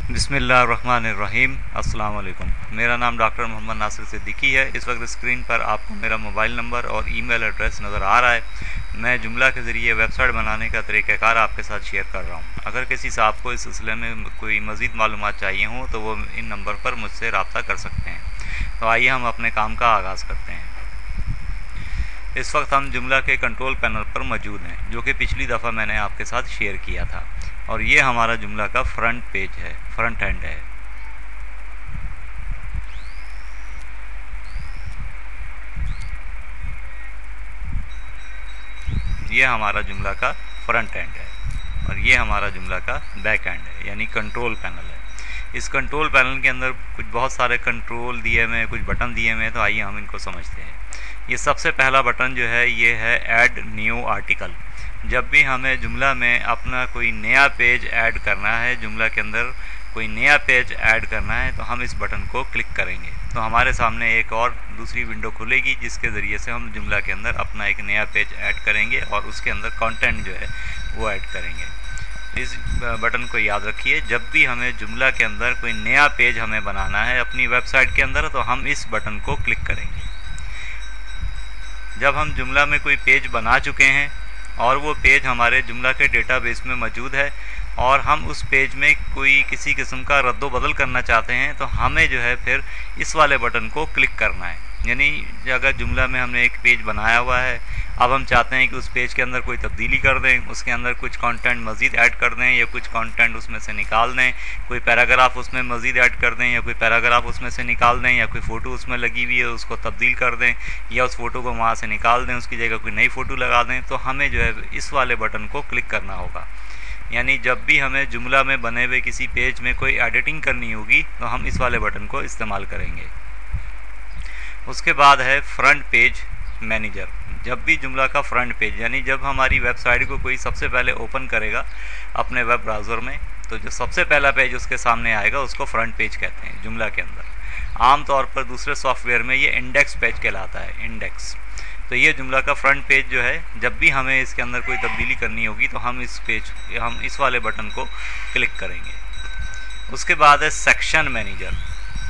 बिस्मिल्लाहिर्रहमानिर्रहीम। अस्सलाम वालेकुम। मेरा नाम डॉक्टर मोहम्मद नासिर सिद्दीकी है। इस वक्त स्क्रीन पर आपको मेरा मोबाइल नंबर और ईमेल एड्रेस नज़र आ रहा है। मैं जुमला के ज़रिए वेबसाइट बनाने का तरीक़ाकार आपके साथ शेयर कर रहा हूँ। अगर किसी से आपको इस सिलसिले में कोई मज़ीद मालूमात चाहिए हों तो वो इन नंबर पर मुझसे रब्ता कर सकते हैं। तो आइए हम अपने काम का आगाज़ करते हैं। इस वक्त हम जुमला के कंट्रोल पैनल पर मौजूद हैं, जो कि पिछली दफ़ा मैंने आपके साथ शेयर किया था। और ये हमारा जुमला का फ्रंट पेज है, फ्रंट एंड है। ये हमारा जुमला का फ्रंट एंड है और ये हमारा जुमला का बैक एंड है, यानी कंट्रोल पैनल है। इस कंट्रोल पैनल के अंदर कुछ बहुत सारे कंट्रोल दिए हुए हैं, कुछ बटन दिए हुए हैं। तो आइए हम इनको समझते हैं। ये सबसे पहला बटन जो है ये है ऐड न्यू आर्टिकल। जब भी हमें जुमला में अपना कोई नया पेज ऐड करना है, जुमला के अंदर कोई नया पेज ऐड करना है, तो हम इस बटन को क्लिक करेंगे तो हमारे सामने एक और दूसरी विंडो खुलेगी, जिसके ज़रिए से हम जुमला के अंदर अपना एक नया पेज ऐड करेंगे और उसके अंदर कंटेंट जो है वो ऐड करेंगे। इस बटन को याद रखिए। जब भी हमें जुमला के अंदर कोई नया पेज हमें बनाना है अपनी वेबसाइट के अंदर, तो हम इस बटन को क्लिक करेंगे। जब हम जुमला में कोई पेज बना चुके हैं और वो पेज हमारे जुमला के डेटाबेस में मौजूद है और हम उस पेज में कोई किसी किस्म का रद्दो बदल करना चाहते हैं, तो हमें जो है फिर इस वाले बटन को क्लिक करना है। यानी अगर जुमला में हमने एक पेज बनाया हुआ है, अब हम चाहते हैं कि उस पेज के अंदर कोई तब्दीली कर दें, उसके अंदर कुछ कंटेंट मज़ीद ऐड कर दें या कुछ कंटेंट उसमें से निकाल दें, कोई पैराग्राफ उसमें मज़ीद ऐड कर दें या कोई पैराग्राफ उसमें से निकाल दें, या कोई फ़ोटो उसमें लगी हुई है उसको तब्दील कर दें, या उस फ़ोटो को वहाँ से निकाल दें, उसकी जगह कोई नई फ़ोटो लगा दें, तो हमें जो है इस वाले बटन को क्लिक करना होगा। यानी जब भी हमें जुमला में बने हुए किसी पेज में कोई एडिटिंग करनी होगी तो हम इस वाले बटन को इस्तेमाल करेंगे। उसके बाद है फ्रंट पेज मैनेजर। जब भी जुमला का फ्रंट पेज, यानी जब हमारी वेबसाइट को कोई सबसे पहले ओपन करेगा अपने वेब ब्राउज़र में, तो जो सबसे पहला पेज उसके सामने आएगा उसको फ्रंट पेज कहते हैं जुमला के अंदर। आम तौर पर दूसरे सॉफ्टवेयर में ये इंडेक्स पेज कहलाता है, इंडेक्स। तो ये जुमला का फ्रंट पेज जो है, जब भी हमें इसके अंदर कोई तब्दीली करनी होगी तो हम इस वाले बटन को क्लिक करेंगे। उसके बाद है सेक्शन मैनेजर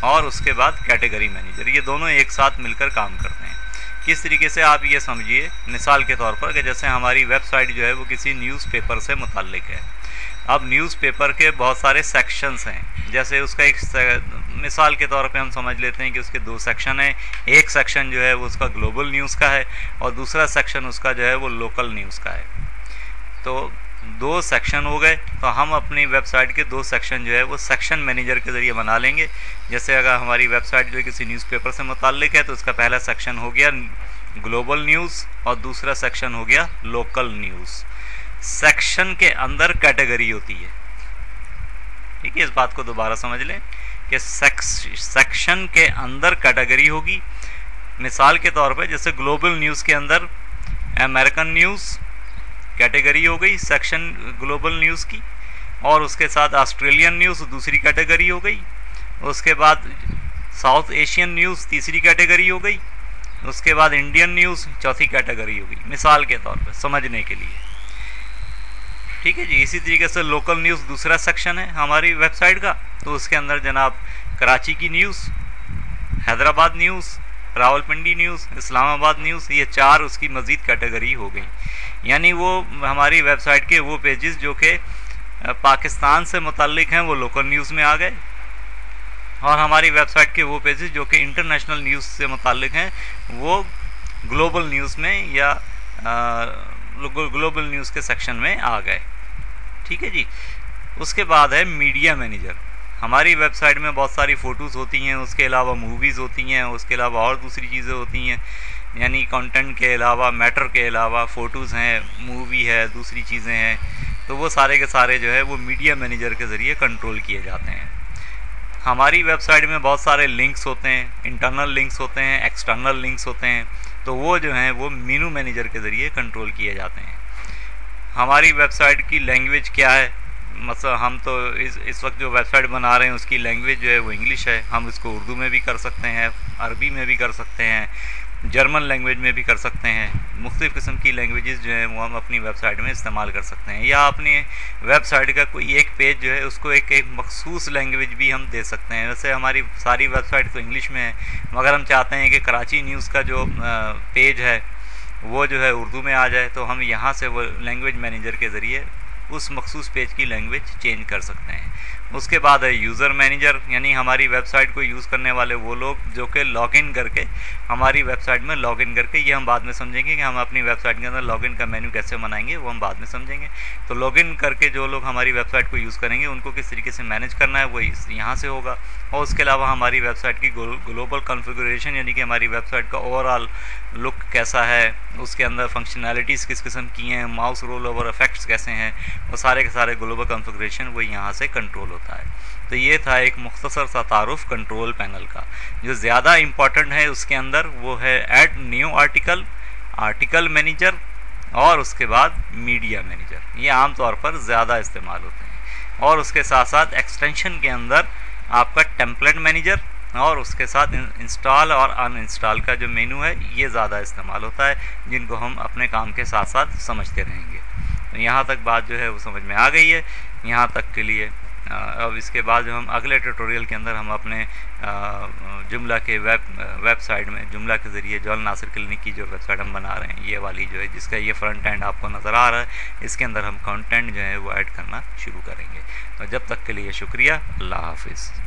और उसके बाद कैटेगरी मैनेजर। ये दोनों एक साथ मिलकर काम करते हैं। किस तरीके से, आप ये समझिए मिसाल के तौर पर कि जैसे हमारी वेबसाइट जो है वो किसी न्यूज़पेपर से मुताल्लिक है। अब न्यूज़पेपर के बहुत सारे सेक्शंस हैं। जैसे उसका एक मिसाल के तौर पे हम समझ लेते हैं कि उसके दो सेक्शन हैं। एक सेक्शन जो है वो उसका ग्लोबल न्यूज़ का है और दूसरा सेक्शन उसका जो है वो लोकल न्यूज़ का है। तो दो सेक्शन हो गए, तो हम अपनी वेबसाइट के दो सेक्शन जो है वो सेक्शन मैनेजर के ज़रिए बना लेंगे। जैसे अगर हमारी वेबसाइट जो है किसी न्यूज़पेपर से मुताल्लिक है तो उसका पहला सेक्शन हो गया ग्लोबल न्यूज़ और दूसरा सेक्शन हो गया लोकल न्यूज़। सेक्शन के अंदर कैटेगरी होती है, ठीक है। इस बात को दोबारा समझ लें कि सेक्शन के अंदर कैटेगरी होगी। मिसाल के तौर पर जैसे ग्लोबल न्यूज़ के अंदर अमेरिकन न्यूज़ कैटेगरी हो गई सेक्शन ग्लोबल न्यूज़ की, और उसके साथ ऑस्ट्रेलियन न्यूज़ दूसरी कैटेगरी हो गई। उसके बाद साउथ एशियन न्यूज़ तीसरी कैटेगरी हो गई। उसके बाद इंडियन न्यूज़ चौथी कैटेगरी हो गई, मिसाल के तौर पर समझने के लिए, ठीक है जी। इसी तरीके से लोकल न्यूज़ दूसरा सेक्शन है हमारी वेबसाइट का, तो उसके अंदर जनाब कराची की news, Hyderabad news, Rawalpindi news, Islamabad news, ये चार उसकी मज़ीद कैटेगरी हो गई। यानी वो हमारी वेबसाइट के वो पेजेस जो कि पाकिस्तान से मुताल्लिक हैं वो लोकल न्यूज़ में आ गए, और हमारी वेबसाइट के वो पेजेस जो कि इंटरनेशनल न्यूज़ से मुताल्लिक हैं वो ग्लोबल न्यूज़ में या ग्लोबल न्यूज़ के सेक्शन में आ गए, ठीक है जी। उसके बाद है मीडिया मैनेजर। हमारी वेबसाइट में बहुत सारी फ़ोटोज़ होती हैं, उसके अलावा मूवीज़ होती हैं, उसके अलावा और दूसरी चीज़ें होती हैं। यानी कंटेंट के अलावा, मैटर के अलावा फ़ोटोज़ हैं, मूवी है, दूसरी चीज़ें हैं, तो वो सारे के सारे जो है वो मीडिया मैनेजर के ज़रिए कंट्रोल किए जाते हैं। हमारी वेबसाइट में बहुत सारे लिंक्स होते हैं, इंटरनल लिंक्स होते हैं, एक्सटर्नल लिंक्स होते हैं, तो वो जो हैं वो मेनू मैनेजर के ज़रिए कंट्रोल किए जाते हैं। हमारी वेबसाइट की लैंग्वेज क्या है, मतलब हम तो इस वक्त जो वेबसाइट बना रहे हैं उसकी लैंग्वेज जो है वो इंग्लिश है। हम इसको उर्दू में भी कर सकते हैं, अरबी में भी कर सकते हैं, जर्मन लैंग्वेज में भी कर सकते हैं। मुख्तलिफ़ किस्म की लैंग्वेजेस जो हैं वो हम अपनी वेबसाइट में इस्तेमाल कर सकते हैं, या अपनी वेबसाइट का कोई एक पेज जो है उसको एक मखसूस लैंग्वेज भी हम दे सकते हैं। वैसे हमारी सारी वेबसाइट तो इंग्लिश में है, मगर हम चाहते हैं कि कराची न्यूज़ का जो पेज है वो जो है उर्दू में आ जाए, तो हम यहाँ से वो लैंग्वेज मैनेजर के ज़रिए उस मखसूस पेज की लैंग्वेज चेंज कर सकते हैं। उसके बाद है यूज़र मैनेजर, यानी हमारी वेबसाइट को यूज़ करने वाले वो लोग जो कि लॉगिन करके हमारी वेबसाइट में लॉगिन करके, ये हम बाद में समझेंगे कि हम अपनी वेबसाइट के अंदर लॉगिन का मेन्यू कैसे बनाएंगे, वो हम बाद में समझेंगे। तो लॉगिन करके जो लोग हमारी वेबसाइट को यूज़ करेंगे उनको किस तरीके से मैनेज करना है वो यहाँ से होगा। और उसके अलावा हमारी वेबसाइट की ग्लोबल कॉन्फ़िगरेशन, यानी कि हमारी वेबसाइट का ओवरऑल लुक कैसा है, उसके अंदर फंक्शनैलिटीज़ किस किस्म की हैं, माउस रोल ओवर इफेक्ट्स कैसे हैं, वो सारे के सारे ग्लोबल कॉन्फ़िगरेशन वो यहाँ से कंट्रोल होता है। तो ये था एक मुख्तसर सा तारुफ कंट्रोल पैनल का। जो ज़्यादा इम्पॉर्टेंट है उसके अंदर वो है add new article, article manager और उसके बाद मीडिया मैनेजर। ये आम तौर पर ज़्यादा इस्तेमाल होते हैं। और उसके साथ साथ एक्सटेंशन के अंदर आपका टेम्पलेट मैनेजर और उसके साथ इंस्टॉल और अनइंस्टॉल का जो मेनू है ये ज़्यादा इस्तेमाल होता है, जिनको हम अपने काम के साथ साथ समझते रहेंगे। तो यहाँ तक बात जो है वो समझ में आ गई है यहाँ तक के लिए। अब इसके बाद जो हम अगले ट्यूटोरियल के अंदर हम अपने जुमला के वेबसाइट में जुमला के ज़रिए जॉल नासिर क्लिनिक की जो वेबसाइट हम बना रहे हैं, ये वाली जो है जिसका ये फ्रंट एंड आपको नज़र आ रहा है, इसके अंदर हम कंटेंट जो है वो ऐड करना शुरू करेंगे। तो जब तक के लिए शुक्रिया, अल्लाह हाफिज़।